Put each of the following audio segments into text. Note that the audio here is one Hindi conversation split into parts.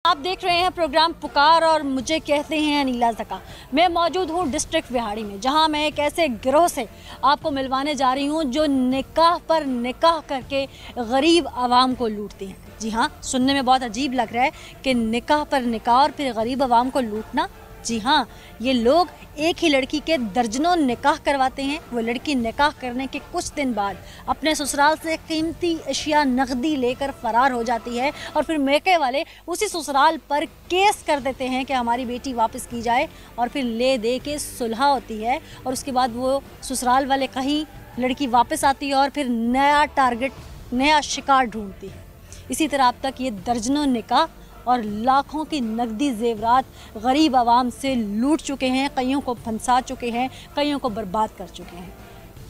आप देख रहे हैं प्रोग्राम पुकार और मुझे कहते हैं अनीला ज़का। मैं मौजूद हूँ डिस्ट्रिक्ट विहाड़ी में, जहाँ मैं एक ऐसे गिरोह से आपको मिलवाने जा रही हूँ जो निकाह पर निकाह करके गरीब आवाम को लूटते हैं। जी हाँ, सुनने में बहुत अजीब लग रहा है कि निकाह पर निकाह और फिर गरीब आवाम को लूटना। जी हाँ, ये लोग एक ही लड़की के दर्जनों निकाह करवाते हैं। वो लड़की निकाह करने के कुछ दिन बाद अपने ससुराल से कीमती अशिया नकदी लेकर फरार हो जाती है और फिर मैके वाले उसी ससुराल पर केस कर देते हैं कि हमारी बेटी वापस की जाए, और फिर ले दे के सुलह होती है और उसके बाद वो ससुराल वाले कहीं लड़की वापस आती है और फिर नया टारगेट, नया शिकार ढूंढती है। इसी तरह अब तक ये दर्जनों निकाह और लाखों की नकदी जेवरात गरीब आवाम से लूट चुके हैं, कईयों को फंसा चुके हैं, कईयों को बर्बाद कर चुके हैं।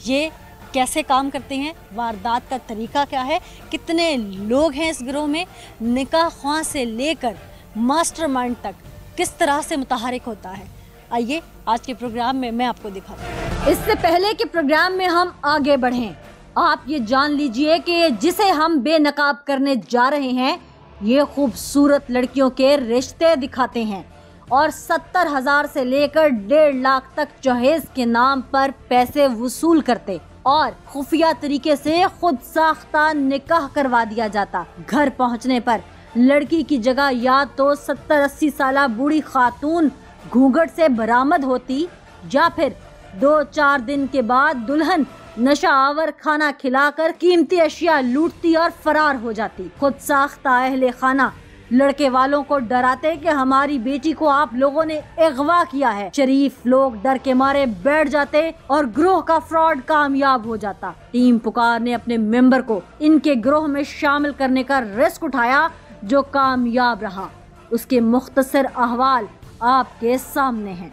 ये कैसे काम करते हैं, वारदात का तरीका क्या है, कितने लोग हैं इस गिरोह में, निकाह ख्वाह से लेकर मास्टरमाइंड तक किस तरह से मुतहरिक होता है, आइए आज के प्रोग्राम में मैं आपको दिखाती हूँ। इससे पहले कि प्रोग्राम में हम आगे बढ़ें, आप ये जान लीजिए कि जिसे हम बेनकाब करने जा रहे हैं ये खूबसूरत लड़कियों के रिश्ते दिखाते हैं और 70,000 से लेकर 1.5 लाख तक जहेज के नाम पर पैसे वसूल करते और खुफिया तरीके से खुद साख्ता निकाह करवा दिया जाता। घर पहुंचने पर लड़की की जगह या तो 70-80 साल बूढ़ी खातून घूंघट से बरामद होती या फिर 2-4 दिन के बाद दुल्हन नशा आवर खाना खिलाकर कीमती अशिया लूटती और फरार हो जाती। खुद साख्ता अहले खाना लड़के वालों को डराते कि हमारी बेटी को आप लोगों ने अगवा किया है। शरीफ लोग डर के मारे बैठ जाते और ग्रोह का फ्रॉड कामयाब हो जाता। टीम पुकार ने अपने मेंबर को इनके ग्रोह में शामिल करने का रिस्क उठाया जो कामयाब रहा। उसके मुख्तसर अहवाल आपके सामने हैं।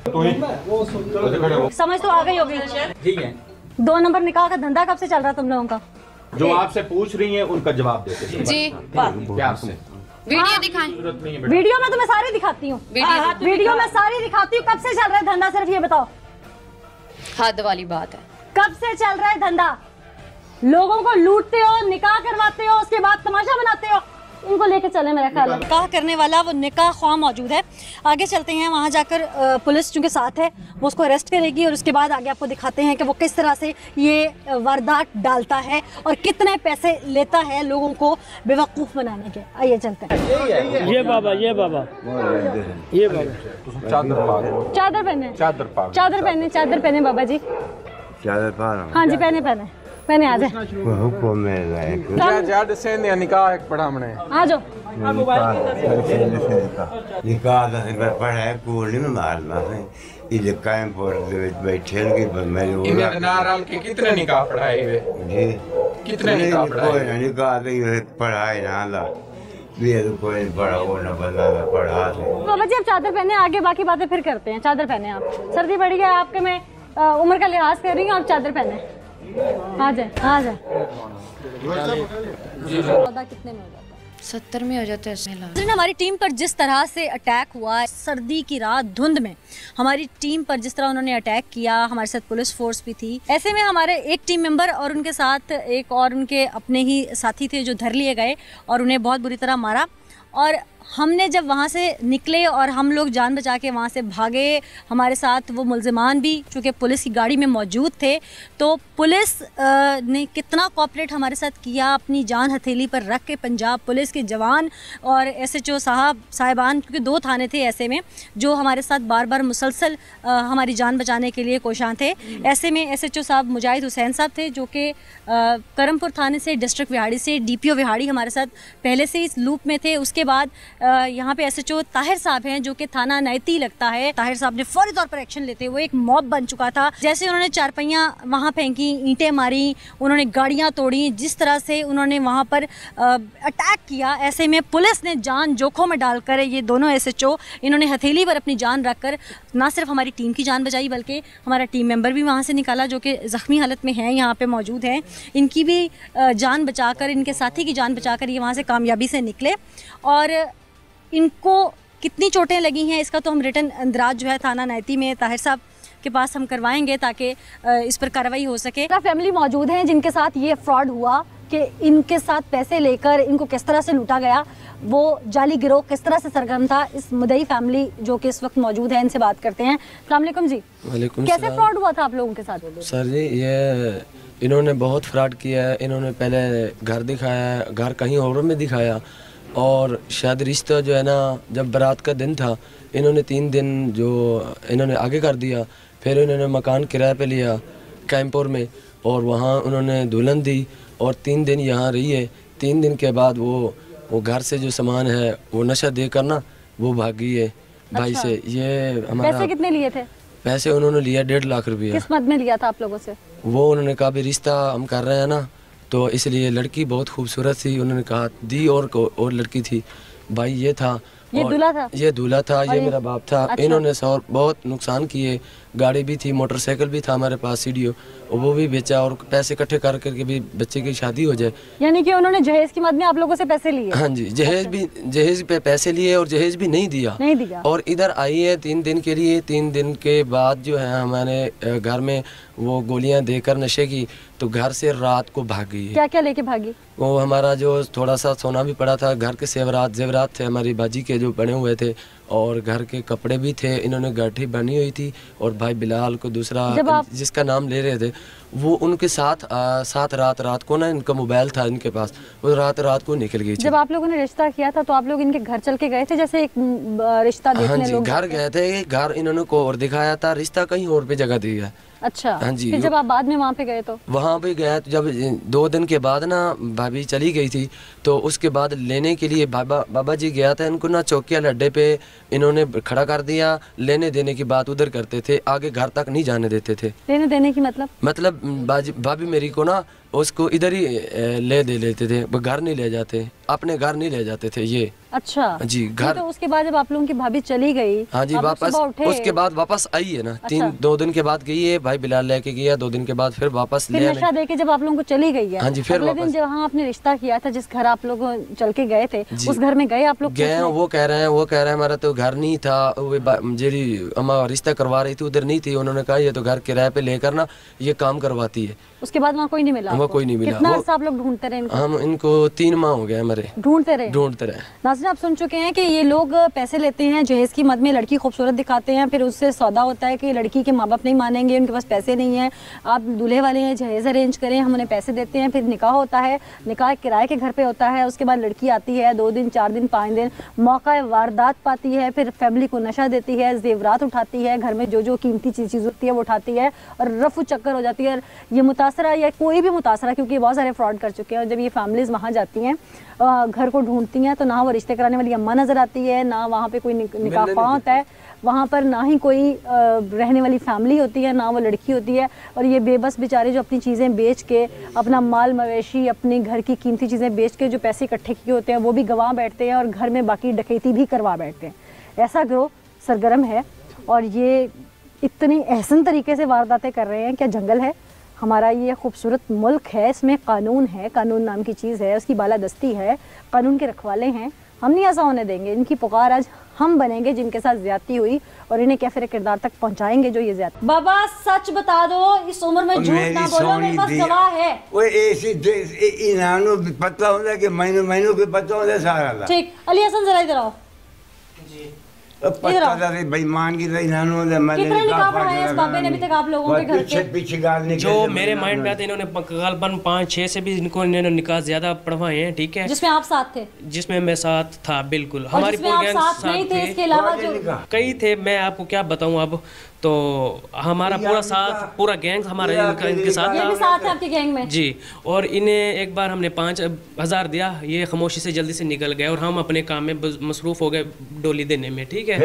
समझ तो आ गई होगी। ठीक है। 2 नंबर निकाह का धंधा कब से चल रहा है तुम लोगों का? जो आपसे पूछ रही हैं उनका जवाब देते हैं। जी प्यार से। वीडियो दिखाएं। वीडियो में तो मैं सारी दिखाती हूँ, वीडियो में सारी दिखाती हूँ। कब से चल रहा है धंधा, सिर्फ ये बताओ। हद वाली बात है। कब से चल रहा है धंधा? लोगों को लूटते हो, निकाह करवाते हो, उसके बाद तमाशा बनाते हो। इनको लेके चले मेरा ख्याल है। निकाह करने वाला वो निकाह ख्वाह मौजूद है। आगे चलते हैं, वहाँ जाकर पुलिस चूँकि साथ है वो उसको अरेस्ट करेगी और उसके बाद आगे आपको दिखाते हैं कि वो किस तरह से ये वारदात डालता है और कितने पैसे लेता है लोगों को बेवकूफ़ बनाने के। आइए चलते हैं। ये बाबा चादर पहने, चादर पहने बाबा जी। चादर पहन। हाँ जी, पहने आ जाए। निकाह एक पढ़ा हमने आ जाओ। निकाह ਦਾ ਪੜਾ ਹੈ ਕੋਲ ਨਹੀਂ ਮਾਰਨਾ ਹੈ ਇਹ ਕਾਇਮ ਪੋਰ ਦੇ ਵਿੱਚ ਬੈਠੇ ਕਿ ਮੈਨੂੰ इन्हें नाराल के कितने निकाह पढ़ाए हुए जी कितने निकाह पढ़ाए कोई निकाह तो पढ़ाए ना ला ये तो कोई पढ़ा वो ना बंदा पढ़ा दे। बाबा जी आप चादर पहने, आगे बाकी बातें फिर करते हैं। चादर पहने, आप सर्दी बढ़ी है आपके, मैं उम्र का लिहाज कर रही हूँ, आप चादर पहने। आ जाए। कितने में हो जाता है? 70 में हो जाता है। हमारी टीम पर जिस तरह से अटैक हुआ, सर्दी की रात धुंध में हमारी टीम पर जिस तरह उन्होंने अटैक किया, हमारे साथ पुलिस फोर्स भी थी। ऐसे में हमारे एक टीम मेंबर और उनके साथ एक और उनके अपने ही साथी थे जो धर लिए गए और उन्हें बहुत बुरी तरह मारा। और हमने जब वहाँ से निकले और हम लोग जान बचा के वहाँ से भागे, हमारे साथ वो मुल्ज़िमान भी चूँकि पुलिस की गाड़ी में मौजूद थे, तो पुलिस ने कितना कोऑपरेट हमारे साथ किया, अपनी जान हथेली पर रख के पंजाब पुलिस के जवान और SHO साहिबान, क्योंकि 2 थाने थे ऐसे में जो हमारे साथ बार बार मुसलसल हमारी जान बचाने के लिए कोशां थे। ऐसे में SHO साहब मुजाहिद हुसैन साहब थे जो कि करमपुर थाने से, डिस्ट्रिक्ट विहाड़ी से, DPO विहाड़ी हमारे साथ पहले से इस लूप में थे। उसके बाद यहाँ पे SHO ताहिर साहब हैं जो कि थाना नैती लगता है। ताहिर साहब ने फौरी तौर पर एक्शन लेते हुए, एक मॉब बन चुका था, जैसे उन्होंने चारपहियाँ वहाँ फेंकी, ईंटें मारी, उन्होंने गाड़ियाँ तोड़ी, जिस तरह से उन्होंने वहाँ पर अटैक किया। ऐसे में पुलिस ने जान जोखों में डालकर ये दोनों SHO इन्होंने हथेली पर अपनी जान रखकर ना सिर्फ हमारी टीम की जान बचाई बल्कि हमारा टीम मेंबर भी वहाँ से निकाला जो कि ज़ख्मी हालत में है, यहाँ पे मौजूद है। इनकी भी जान बचाकर, इनके साथी की जान बचाकर ये वहाँ से कामयाबी से निकले। और इनको कितनी चोटें लगी हैं इसका तो हम रिटन अंदराज जो है थाना नैती में ताहिर साहब के पास हम करवाएंगे ताकि इस पर कार्रवाई हो सके। फैमिली मौजूद हैं जिनके साथ ये फ्रॉड हुआ, कि इनके साथ पैसे लेकर इनको किस तरह से लूटा गया, वो जाली गिरोह किस तरह से सरगर्म था। इस मुदई फैमिली जो कि इस वक्त मौजूद है, इनसे बात करते हैं। अस्सलाम वालेकुम जी। वालेकुम कैसे सलाम। फ्रॉड हुआ था आप लोगों के साथ? सर जी ये इन्होंने बहुत फ्रॉड किया है। इन्होंने पहले घर दिखाया, घर कहीं और में दिखाया, और शायद रिश्ता जो है ना, जब बारात का दिन था इन्होंने 3 दिन जो इन्होंने आगे कर दिया। फिर इन्होंने मकान किराए पे लिया कैंपुर में, और वहाँ उन्होंने दुल्हन दी और 3 दिन यहाँ रही है। 3 दिन के बाद वो घर से जो सामान है वो नशा देकर ना वो भागी है भाई से। ये हमारा पैसे कितने लिए थे? पैसे उन्होंने लिया 1.5 लाख रुपया। किस मद में लिया था आप लोगों से? वो उन्होंने कहा भी रिश्ता हम कर रहे हैं ना, तो इसलिए लड़की बहुत खूबसूरत थी, उन्होंने कहा दी, और लड़की थी भाई। ये था, ये दूल्हा था? ये दूल्हा था, ये मेरा बाप था। अच्छा। इन्होंने सौ बहुत नुकसान किए। गाड़ी भी थी, मोटरसाइकिल भी था हमारे पास सीडीओ, वो भी बेचा, और पैसे इकट्ठे कर करके भी बच्चे की शादी हो जाए। यानी कि उन्होंने जहेज की मद में आप लोगों से पैसे लिए? हाँ जी, जहेज पे पैसे लिए और जहेज भी नहीं दिया। और इधर आई है 3 दिन के लिए। 3 दिन के बाद जो है हमारे घर में वो गोलियां देकर नशे की, तो घर से रात को भाग गई है। क्या क्या लेके भागी? वो हमारा जो थोड़ा सा सोना भी पड़ा था, घर के जेवरात थे हमारी बाजी के जो बने हुए थे, और घर के कपड़े भी थे। इन्होंने गाठी बनी हुई थी, और भाई बिलाल को दूसरा जिसका नाम ले रहे थे वो उनके साथ रात को ना, इनका मोबाइल था इनके पास, वो रात को निकल गई। जब आप लोगों ने रिश्ता किया था तो आप लोग इनके घर चल के गए थे, जैसे एक रिश्ता देखने? हाँ जी, घर गए थे। घर इन्होंने को और दिखाया था, रिश्ता कहीं और पे जगह दिया। अच्छा। हाँ जी। फिर जब आप बाद में वहाँ पे गए तो? वहाँ पे गया तो जब 2 दिन के बाद ना भाभी चली गई थी, तो उसके बाद लेने के लिए बाबा जी गया था। इनको ना चौकिया लड्डे पे इन्होंने खड़ा कर दिया। लेने देने की बात उधर करते थे, आगे घर तक नहीं जाने देते थे। लेने देने की मतलब भाभी मेरी को ना उसको इधर ही ले दे लेते थे, वो घर नहीं ले जाते, अपने घर नहीं ले जाते थे ये। अच्छा जी। घर तो उसके बाद जब आप लोगों की भाभी चली गई, हाँ जी, वापस उसके बाद वापस आई है ना। अच्छा। 2 दिन के बाद गई है, भाई बिलाल लेके गया। 2 दिन के बाद फिर वापस फिर नशा दे के जब आप लोगों को चली गई है। हाँ जी। फिर अगले दिन जहाँ आपने रिश्ता किया था, जिस घर आप लोग चल के गए थे, उस घर में गए आप लोग? गए। वो कह रहे हैं हमारा तो घर नहीं था, जेरी हमारा रिश्ता करवा रही थी उधर नहीं थी। उन्होंने कहा ये तो घर किराए पे लेकर ना ये काम करवाती है। उसके बाद वहाँ कोई नहीं मिला? वहाँ कोई नहीं मिला। कितना अर्सा आप लोग ढूंढते रहे इनको? हम इनको 3 माह हो गए हमारे ढूंढते रहे। नाज़रीन, आप सुन चुके हैं कि ये लोग पैसे लेते हैं, जहेज की मद में लड़की खूबसूरत दिखाते हैं, फिर उससे सौदा होता है कि लड़की के माँ बाप नहीं मानेंगे, उनके पास पैसे नहीं है, आप दूल्हे वाले हैं, जहेज अरेंज करें, हम उन्हें पैसे देते हैं। फिर निकाह होता है, निकाह किराए के घर पे होता है। उसके बाद लड़की आती है 2 दिन 4 दिन 5 दिन, मौका वारदात पाती है, फिर फैमिली को नशा देती है, जेवरात उठाती है, घर में जो कीमती चीज़ होती है वो उठाती है, और रफू चक्कर हो जाती है। ये मुतासरा या कोई भी मुतासरा, क्योंकि बहुत सारे फ्रॉड कर चुके हैं, और जब ये फैमिलीज़ वहाँ जाती हैं, घर को ढूंढती हैं, तो ना वो रिश्ते कराने वाली अम्मा नज़र आती है, ना वहाँ पे कोई निकाह ख्वाह होता है, वहाँ पर ना ही कोई रहने वाली फैमिली होती है, ना वो लड़की होती है। और ये बेबस बेचारे जो अपनी चीज़ें बेच के, अपना माल मवेशी, अपने घर की कीमती चीज़ें बेच के जो पैसे इकट्ठे किए होते हैं वो भी गंवा बैठते हैं, और घर में बाकी डकैती भी करवा बैठते हैं। ऐसा गिरोह सरगर्म है, और ये इतनी एहसन तरीके से वारदातें कर रहे हैं। क्या जंगल है हमारा? ये खूबसूरत मुल्क है, इसमें कानून है, कानून नाम की चीज़ है, उसकी बालादस्ती है, कानून के रखवाले हैं। हम नहीं ऐसा होने देंगे। इनकी पुकार आज हम बनेंगे जिनके साथ ज्यादती हुई, और इन्हें कैफिर किरदार तक पहुंचाएंगे जो ये ज्यादती। बाबा सच बता दो, इस उम्र में झूठ ना बोलो, मेरे पास गवाह है। वो ऐसी इनानो पता होता है कि महीनों के पता होता है सारा। ठीक, अली हसन जरा इधर आओ। पता था बेईमान की तरह इनानो कितने निकाह पढ़ाए इस बाबे ने अभी तक आप लोगों के घर के? पीछे गाल जो मेरे माइंड में आते इन्होंने गालबन 5-6 से भी इन्होंने निकाह ज्यादा पढ़वाए हैं। ठीक है, जिसमें आप साथ थे? जिसमें मैं साथ था, बिल्कुल। हमारी पूरी गैंग साथ नहीं थे, इसके अलावा जो कई थे, मैं आपको क्या बताऊं। अब तो हमारा पूरा गैंग हमारा इनके साथ था। ये भी साथ है आपके गैंग में? जी। और इन्हें एक बार हमने 5000 दिया, ये खामोशी से जल्दी से निकल गए, और हम अपने काम में मसरूफ हो गए डोली देने में। ठीक है,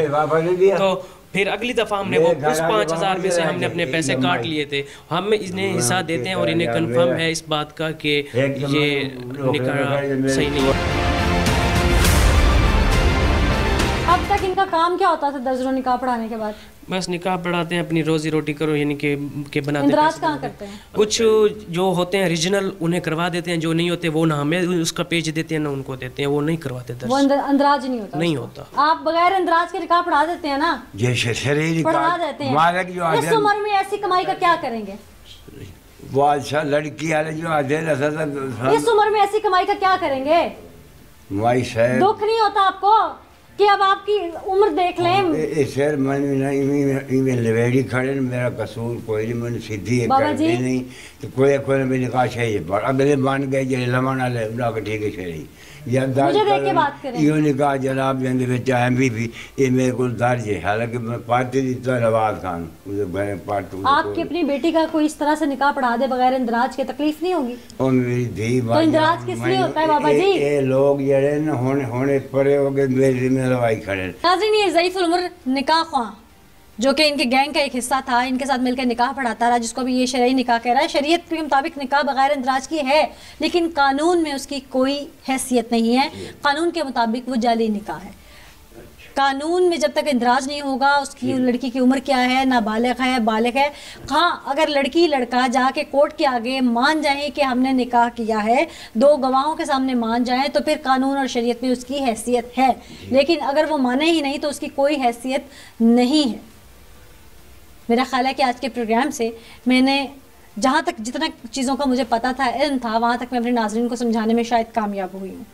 तो फिर अगली दफा हमने वो उस 5000 में से हमने अपने पैसे काट लिए थे। हम इन्हें हिस्सा देते हैं, और इन्हें कंफर्म है इस बात का कि ये निकाह सही नहीं है। अब तक इनका काम क्या होता था दर्जनों निकाह पढ़ाने के बाद? बस निकाह पढ़ाते हैं, अपनी रोजी रोटी करो, यानी कि बनाते इंदराज कहाँ करते हैं? कुछ जो होते हैं रीजनल उन्हें करवा देते हैं, जो नहीं होते वो ना हमें उसका पेज देते हैं ना उनको देते हैं, वो नहीं करवाते। वो अंदराज नहीं होता। आप बगैर अंदराज के निकाह पढ़ा देते हैं ना? पढ़ा देते हैं। इस उम्र में ऐसी कमाई का क्या करेंगे? बादशाह लड़की वाले जो आधे इस उम्र में ऐसी कमाई का क्या करेंगे? माई साहब दुख नहीं होता आपको कि अब आपकी उम्र देख लें? सर मैं लवेड़ी खड़े मेरा कसूर कोई नहीं, मैंने सीधी करती नहीं तो कोई मेरे निकाह चाहिए अगले बन गए जो लमन वाले उनका ठीक है शरी मुझे देख के बात करें। यो निकाह जनाब जंदे विच भी ये मेरे को दर्ज है, हालांकि मैं पार्टी दी तो नवाज खान मुझे पार्टी आपकी अपनी बेटी का कोई इस तरह से निकाह पढ़ा दे बगैर इंदराज के तकलीफ नहीं होगी? और मेरी धी तो इंदराज किस लिए होता है बाबा जी? ये लोग जड़े न होने परे हो गए मेरे में लवाई खड़े। नाज़रीन, ये ज़ईफ़ुल उम्र निकाह ख्वाह जो कि इनके गैंग का एक हिस्सा था, इनके साथ मिलकर निकाह पढ़ाता रहा, जिसको भी ये शरई निकाह कह रहा है। शरीयत के मुताबिक निकाह बगैर इंदराज की है, लेकिन कानून में उसकी कोई हैसियत नहीं है। कानून के मुताबिक वो जाली निकाह है। कानून में जब तक इंदराज नहीं होगा, उसकी लड़की की उम्र क्या है, नाबालिग है, बालिग है। हाँ, अगर लड़की लड़का जाके कोर्ट के आगे मान जाए कि हमने निकाह किया है, दो गवाहों के सामने मान जाए, तो फिर कानून और शरीयत में उसकी हैसियत है। लेकिन अगर वो माने ही नहीं तो उसकी कोई हैसियत नहीं है। मेरा ख्याल है कि आज के प्रोग्राम से मैंने जहाँ तक जितना चीज़ों का मुझे पता था, इल्म था, वहाँ तक मैं अपने नाज़रीन को समझाने में शायद कामयाब हुई हूँ।